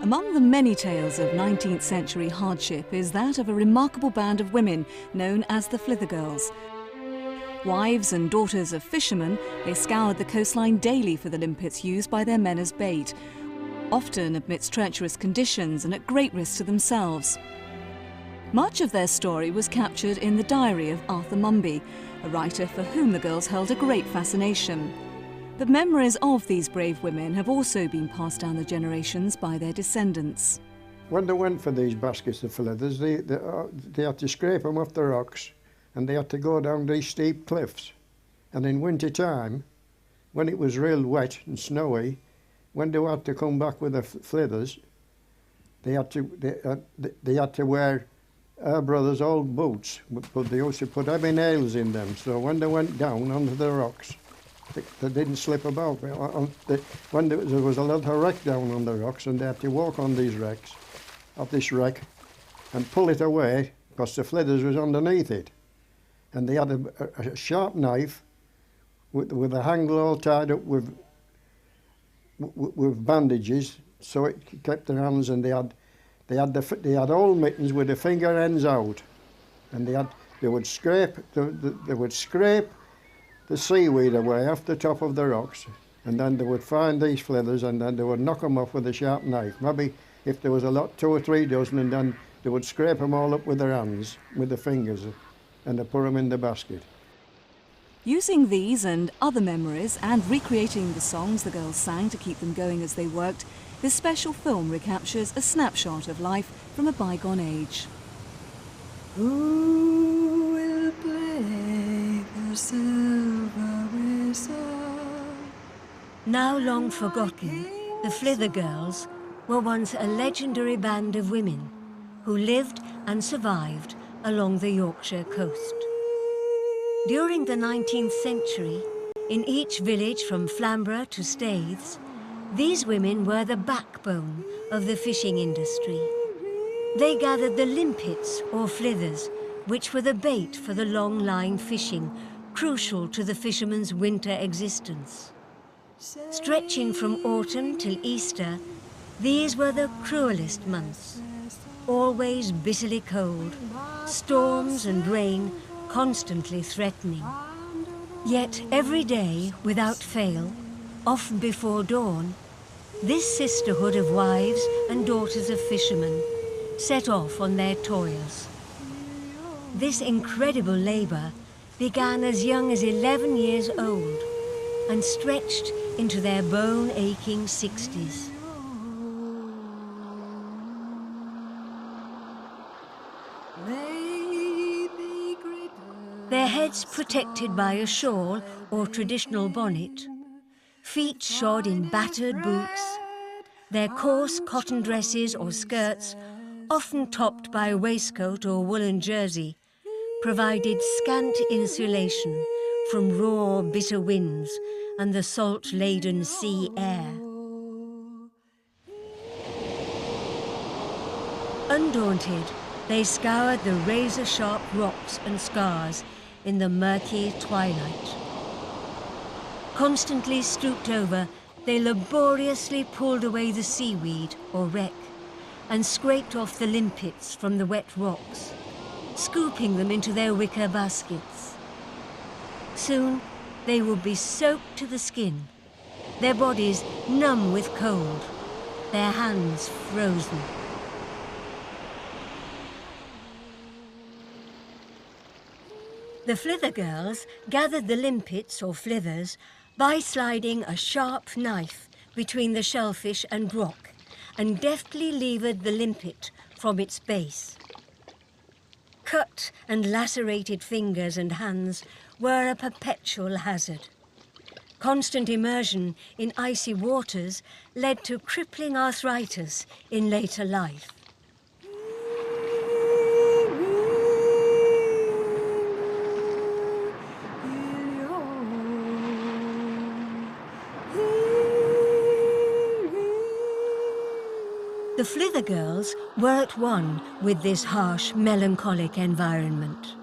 Among the many tales of 19th century hardship is that of a remarkable band of women known as the Flithergirls. Wives and daughters of fishermen, they scoured the coastline daily for the limpets used by their men as bait, often amidst treacherous conditions and at great risk to themselves. Much of their story was captured in the diary of Arthur Mumby, a writer for whom the girls held a great fascination. But memories of these brave women have also been passed down the generations by their descendants. When they went for these baskets of flithers, they had to scrape them off the rocks, and they had to go down these steep cliffs. And in winter time, when it was real wet and snowy, when they had to come back with the flithers, they had to wear our brothers' old boots, but they used to put heavy nails in them, so when they went down onto the rocks, they didn't slip about. When there was a little wreck down on the rocks, and they had to walk on these wrecks, up this wreck, and pull it away, because the flithers was underneath it. And they had a sharp knife with a handle all tied up with bandages, so it kept their hands, and they had old mittens with the finger ends out, and they would scrape the seaweed away off the top of the rocks, and then they would find these flithers, and then they would knock them off with a sharp knife. Maybe if there was a lot, 2 or 3 dozen, and then they would scrape them all up with their hands, with the fingers, and they put them in the basket. Using these and other memories and recreating the songs the girls sang to keep them going as they worked, this special film recaptures a snapshot of life from a bygone age. Who will play the silver whistle? Now long forgotten, the Flithergirls were once a legendary band of women who lived and survived along the Yorkshire coast. During the 19th century, in each village from Flamborough to Staithes, these women were the backbone of the fishing industry. They gathered the limpets or flithers, which were the bait for the long-line fishing, crucial to the fisherman's winter existence. Stretching from autumn till Easter, these were the cruelest months, always bitterly cold, storms and rain constantly threatening. Yet every day, without fail, often before dawn, this sisterhood of wives and daughters of fishermen set off on their toils. This incredible labour began as young as 11 years old and stretched into their bone-aching 60s. Their heads protected by a shawl or traditional bonnet, feet shod in battered boots, their coarse cotton dresses or skirts, often topped by a waistcoat or woolen jersey, provided scant insulation from raw, bitter winds and the salt-laden sea air. Undaunted, they scoured the razor-sharp rocks and scars in the murky twilight. Constantly stooped over, they laboriously pulled away the seaweed or wreck and scraped off the limpets from the wet rocks, scooping them into their wicker baskets. Soon, they would be soaked to the skin, their bodies numb with cold, their hands frozen. The Flithergirls gathered the limpets or flithers by sliding a sharp knife between the shellfish and rock and deftly levered the limpet from its base. Cut and lacerated fingers and hands were a perpetual hazard. Constant immersion in icy waters led to crippling arthritis in later life. The Flithergirls were at one with this harsh, melancholic environment.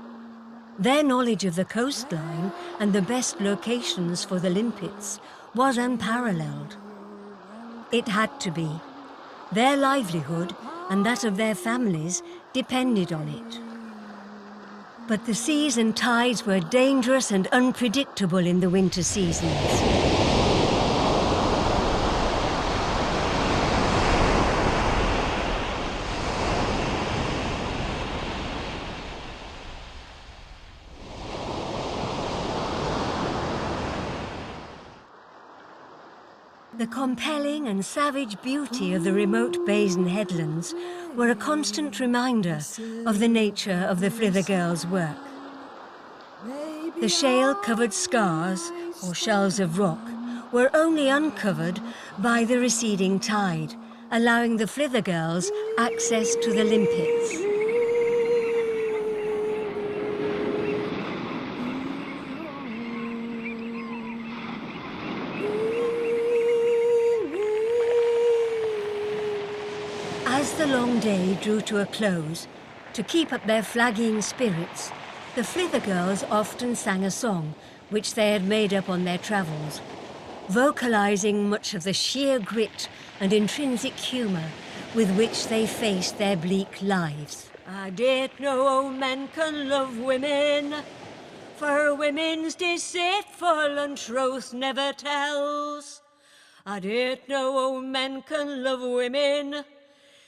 Their knowledge of the coastline and the best locations for the limpets was unparalleled. It had to be. Their livelihood and that of their families depended on it. But the seas and tides were dangerous and unpredictable in the winter seasons. The compelling and savage beauty of the remote bays and headlands were a constant reminder of the nature of the Flithergirls' work. The shale-covered scars, or shelves of rock, were only uncovered by the receding tide, allowing the Flithergirls access to the limpets. As the long day drew to a close, to keep up their flagging spirits, the Flithergirls often sang a song which they had made up on their travels, vocalising much of the sheer grit and intrinsic humour with which they faced their bleak lives. I didn't know men can love women, for women's deceitful and truth never tells. I didn't know men can love women,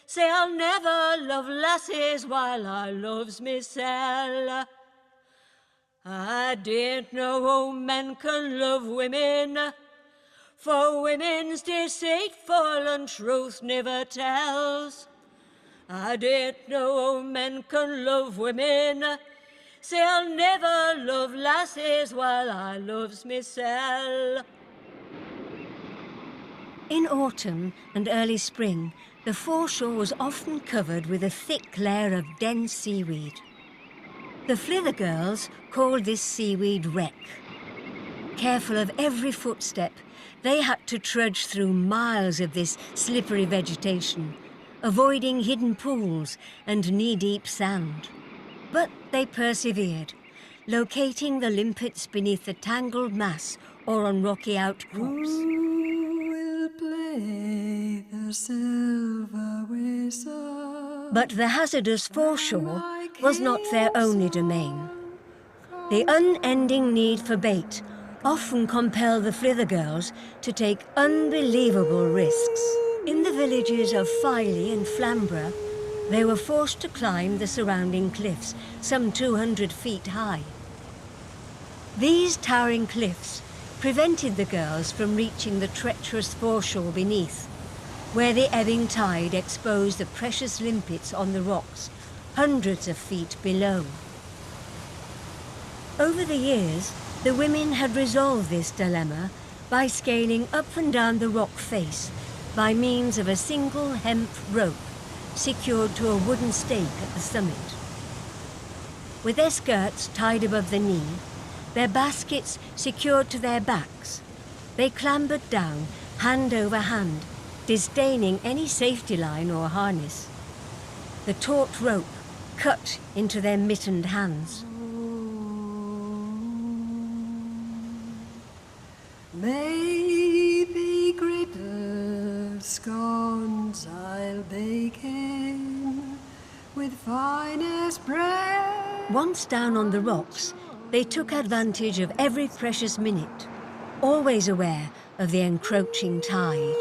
say I'll never love lasses while I loves mysel'. I didn't know men can love women, for women's deceitful and truth never tells. I didn't know men can love women, say I'll never love lasses while I loves mysel'. In autumn and early spring, the foreshore was often covered with a thick layer of dense seaweed. The Flithergirls called this seaweed wreck. Careful of every footstep, they had to trudge through miles of this slippery vegetation, avoiding hidden pools and knee-deep sand. But they persevered, locating the limpets beneath the tangled mass or on rocky outcrops. But the hazardous foreshore was not their only domain. The unending need for bait often compelled the Flithergirls to take unbelievable risks. In the villages of Filey and Flamborough, they were forced to climb the surrounding cliffs, some 200 feet high. These towering cliffs prevented the girls from reaching the treacherous foreshore beneath, where the ebbing tide exposed the precious limpets on the rocks, hundreds of feet below. Over the years, the women had resolved this dilemma by scaling up and down the rock face by means of a single hemp rope secured to a wooden stake at the summit. With their skirts tied above the knee, their baskets secured to their backs, they clambered down, hand over hand, disdaining any safety line or harness. The taut rope cut into their mittened hands. Maybe griddle scones I'll bake him with finest bread. Once down on the rocks, they took advantage of every precious minute, always aware of the encroaching tide.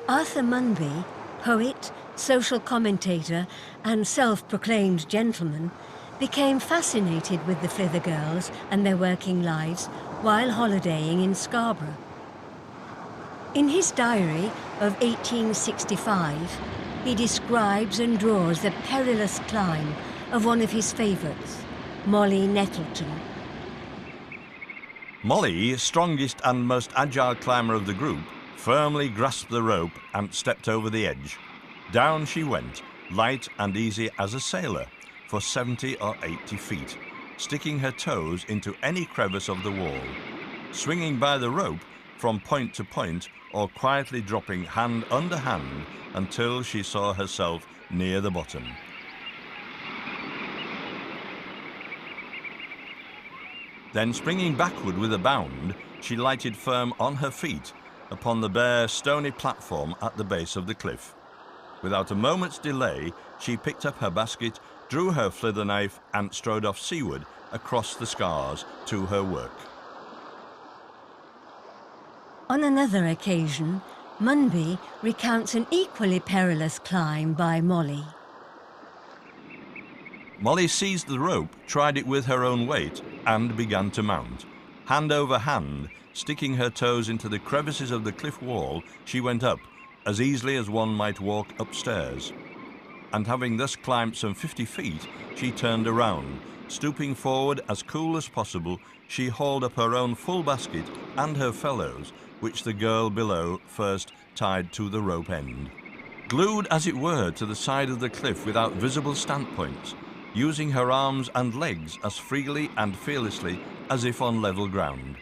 Arthur Munby, poet, social commentator and self-proclaimed gentleman, became fascinated with the Flithergirls and their working lives while holidaying in Scarborough. In his diary of 1865, he describes and draws the perilous climb of one of his favourites, Molly Nettleton. Molly, strongest and most agile climber of the group, firmly grasped the rope and stepped over the edge. Down she went, light and easy as a sailor, for 70 or 80 feet, sticking her toes into any crevice of the wall, swinging by the rope from point to point or quietly dropping hand under hand until she saw herself near the bottom. Then, springing backward with a bound, she lighted firm on her feet upon the bare, stony platform at the base of the cliff. Without a moment's delay, she picked up her basket, drew her flither knife, and strode off seaward across the scars to her work. On another occasion, Munby recounts an equally perilous climb by Molly. Molly seized the rope, tried it with her own weight, and began to mount. Hand over hand, sticking her toes into the crevices of the cliff wall, she went up, as easily as one might walk upstairs. And having thus climbed some 50 feet, she turned around. Stooping forward as cool as possible, she hauled up her own full basket and her fellows, which the girl below first tied to the rope end. Glued, as it were, to the side of the cliff without visible standpoints, using her arms and legs as freely and fearlessly as if on level ground.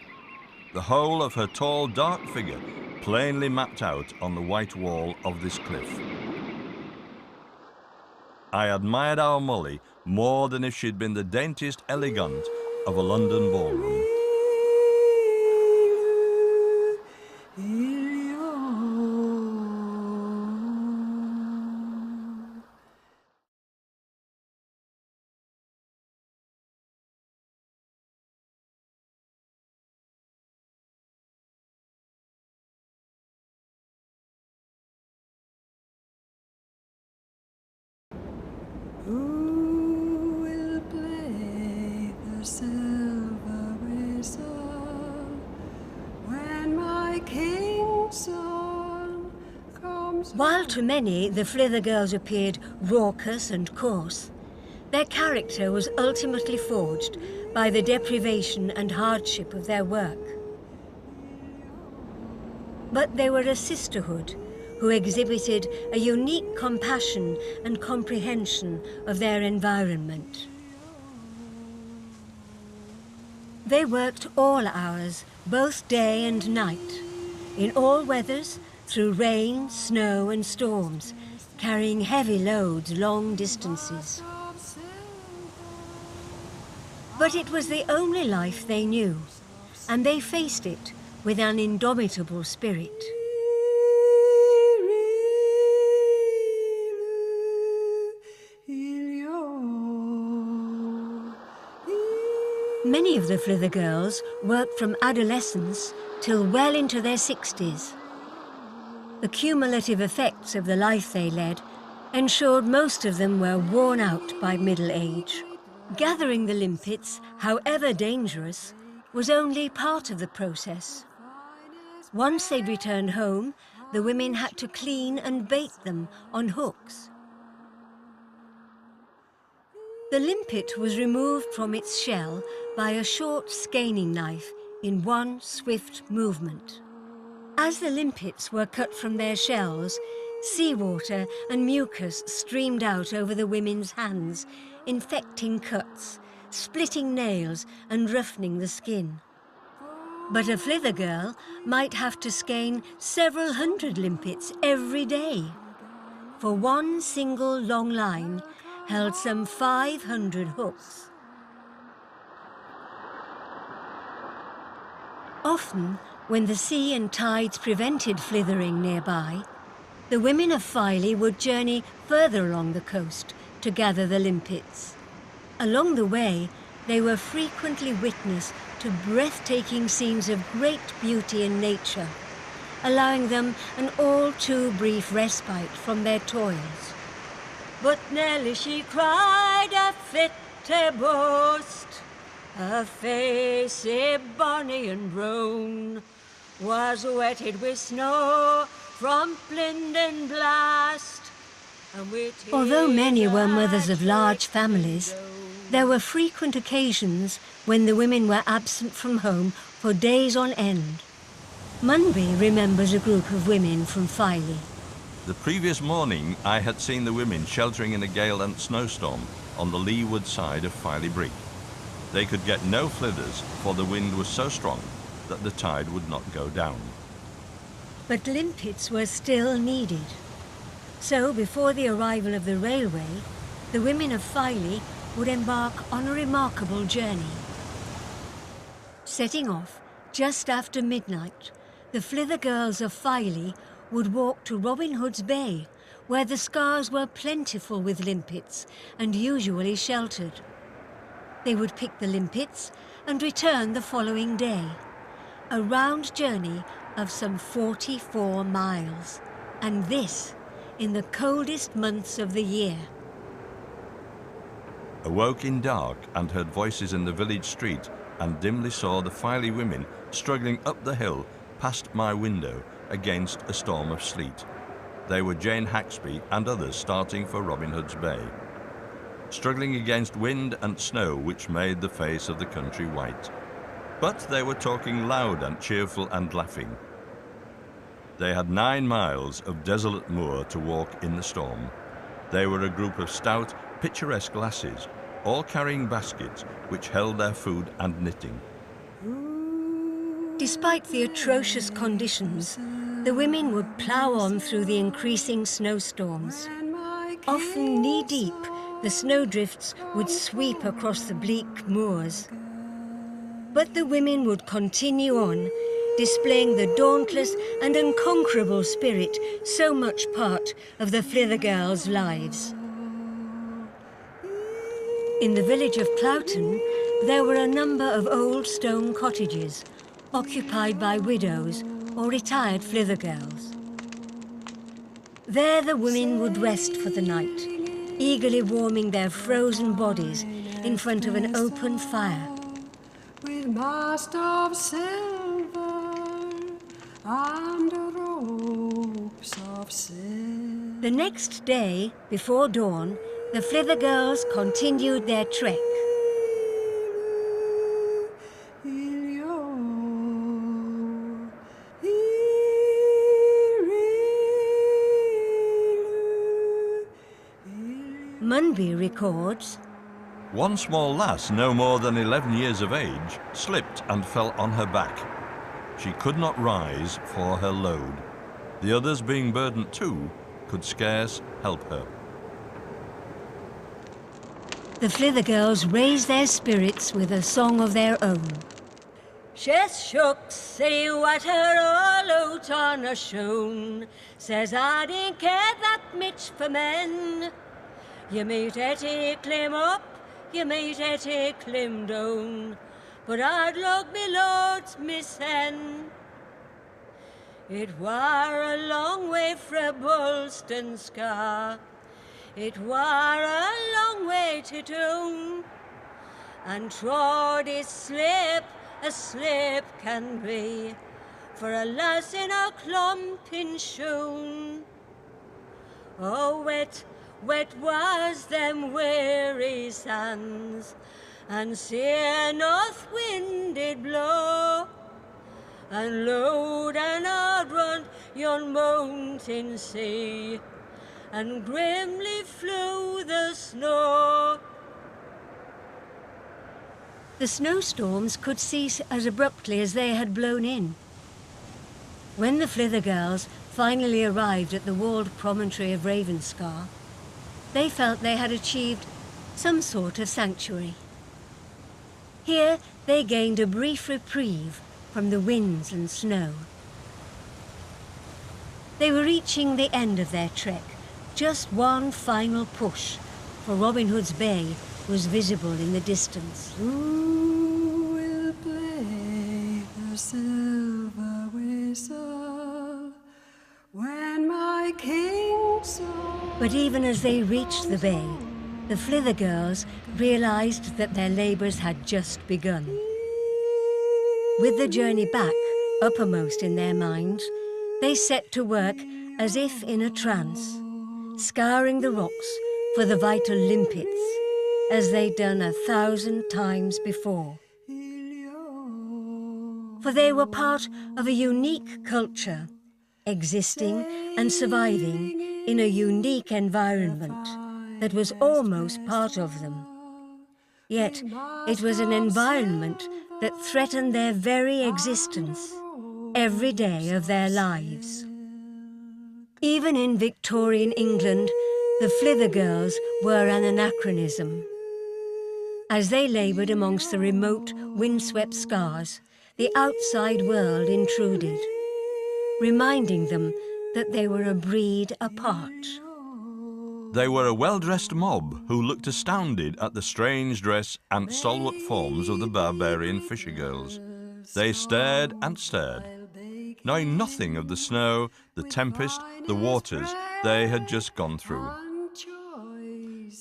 The whole of her tall, dark figure plainly mapped out on the white wall of this cliff. I admired our Molly more than if she'd been the daintiest elegant of a London ballroom. Who will play the silver whistle when my king's son comes? While to many the Flithergirls appeared raucous and coarse, their character was ultimately forged by the deprivation and hardship of their work. But they were a sisterhood who exhibited a unique compassion and comprehension of their environment. They worked all hours, both day and night, in all weathers, through rain, snow and storms, carrying heavy loads long distances. But it was the only life they knew, and they faced it with an indomitable spirit. Many of the Flithergirls worked from adolescence till well into their 60s. The cumulative effects of the life they led ensured most of them were worn out by middle age. Gathering the limpets, however dangerous, was only part of the process. Once they'd returned home, the women had to clean and bait them on hooks. The limpet was removed from its shell by a short scaning knife in one swift movement. As the limpets were cut from their shells, seawater and mucus streamed out over the women's hands, infecting cuts, splitting nails and roughening the skin. But a Flithergirl might have to skein several hundred limpets every day, for one single long line held some 500 hooks. Often, when the sea and tides prevented flithering nearby, the women of Filey would journey further along the coast to gather the limpets. Along the way, they were frequently witness to breathtaking scenes of great beauty in nature, allowing them an all too brief respite from their toils. But Nelly, she cried, a fit to boast, her face bonny and brown, was wetted with snow from blind and blast. Although many were mothers of large families, there were frequent occasions when the women were absent from home for days on end. Munby remembers a group of women from Filey. The previous morning, I had seen the women sheltering in a gale and snowstorm on the leeward side of Filey Brick. They could get no flithers, for the wind was so strong that the tide would not go down. But limpets were still needed. So, before the arrival of the railway, the women of Filey would embark on a remarkable journey. Setting off just after midnight, the Flithergirls of Filey would walk to Robin Hood's Bay, where the scars were plentiful with limpets and usually sheltered. They would pick the limpets and return the following day, a round journey of some 44 miles, and this in the coldest months of the year. Awoke in dark and heard voices in the village street, and dimly saw the Filey women struggling up the hill past my window against a storm of sleet. They were Jane Haxby and others starting for Robin Hood's Bay, struggling against wind and snow which made the face of the country white. But they were talking loud and cheerful and laughing. They had 9 miles of desolate moor to walk in the storm. They were a group of stout, picturesque lasses, all carrying baskets which held their food and knitting. Despite the atrocious conditions, the women would plough on through the increasing snowstorms. Often knee-deep, the snowdrifts would sweep across the bleak moors. But the women would continue on, displaying the dauntless and unconquerable spirit so much part of the Flithergirls' lives. In the village of Cloughton, there were a number of old stone cottages occupied by widows or retired Flithergirls. There the women would rest for the night, eagerly warming their frozen bodies in front of an open fire. With mast of silver and ropes of silk. The next day, before dawn, the Flithergirls continued their trek. Munby records, One small lass, no more than 11 years of age, slipped and fell on her back. She could not rise for her load. The others, being burdened too, could scarce help her. the Flithergirls raised their spirits with a song of their own. She's shook sea water all out on her shoon, says I didn't care that much for men. You might Etty climb up, you might Etty climb down, but I'd lug me loads, Miss Hen. It war a long way frae Bulston Scar, it war a long way to Doon, and trod is slip as slip can be, for a lass in a clumping shoon. Oh, wet, wet was them weary sands, and sae north wind did blow, and loud and hard run yon mountain sea, and grimly flew the snow. The snowstorms could cease as abruptly as they had blown in. When the Flithergirls finally arrived at the walled promontory of Ravenscar, they felt they had achieved some sort of sanctuary. Here they gained a brief reprieve from the winds and snow. They were reaching the end of their trek, just one final push, for Robin Hood's Bay was visible in the distance. Who will play the silver whistle when my king's son? But even as they reached the bay, the Flithergirls realized that their labors had just begun. With the journey back uppermost in their minds, they set to work as if in a trance, scouring the rocks for the vital limpets, as they'd done 1,000 times before. For they were part of a unique culture, existing and surviving in a unique environment that was almost part of them. Yet it was an environment that threatened their very existence every day of their lives. Even in Victorian England, the Flithergirls were an anachronism. As they laboured amongst the remote, windswept scars, the outside world intruded, reminding them that they were a breed apart. They were a well-dressed mob who looked astounded at the strange dress and stalwart forms of the barbarian fisher girls. They stared and stared, knowing nothing of the snow, the tempest, the waters they had just gone through.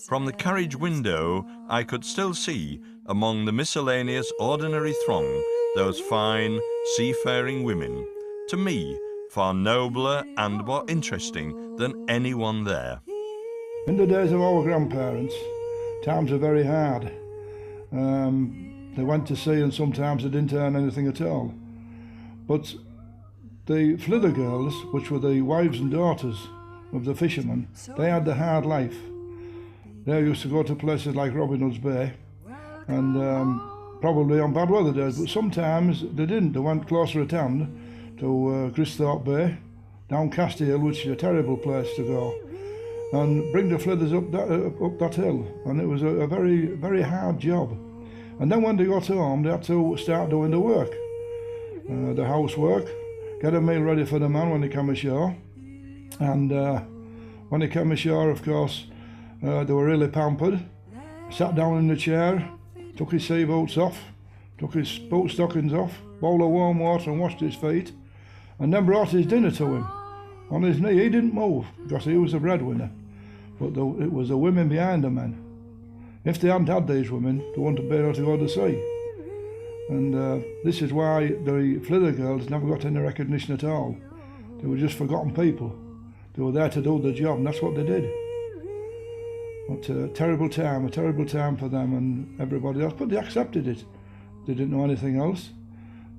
From the carriage window, I could still see, among the miscellaneous ordinary throng, those fine, seafaring women, to me, far nobler and more interesting than anyone there. In the days of our grandparents, times were very hard. They went to sea and sometimes they didn't earn anything at all. But the Flithergirls, which were the wives and daughters of the fishermen, they had the hard life. They used to go to places like Robin Hood's Bay and probably on bad weather days, but sometimes they didn't. They went closer at hand to Cristhorpe Bay, down Casti Hill, which is a terrible place to go, and bring the flithers up that hill. And it was a very, very hard job. And then when they got home, they had to start doing the work, the housework, get a meal ready for the man when they came ashore. And when they came ashore, of course, they were really pampered. Sat down in the chair, took his sea boots off, took his boot stockings off, bowl of warm water and washed his feet, and then brought his dinner to him. On his knee, he didn't move because he was the breadwinner, but it was the women behind the men. If they hadn't had these women, they wouldn't have been able to go to sea. And this is why the Flithergirls never got any recognition at all. They were just forgotten people. They were there to do the job, and that's what they did. But a terrible time for them and everybody else, but they accepted it. They didn't know anything else.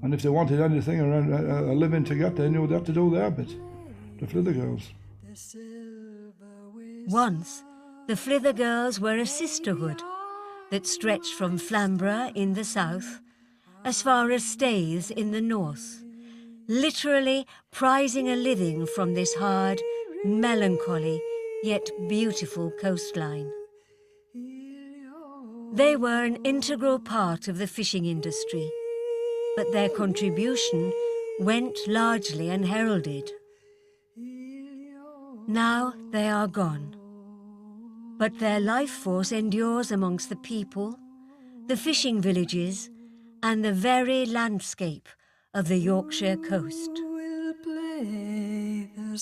And if they wanted anything or a living to get, they knew they had to do their bit. The Flithergirls. Once, the Flithergirls were a sisterhood that stretched from Flamborough in the south as far as Staithes in the north, literally prizing a living from this hard, melancholy, yet beautiful coastline. They were an integral part of the fishing industry, but their contribution went largely unheralded. Now they are gone, but their life force endures amongst the people, the fishing villages, and the very landscape of the Yorkshire coast. Will play the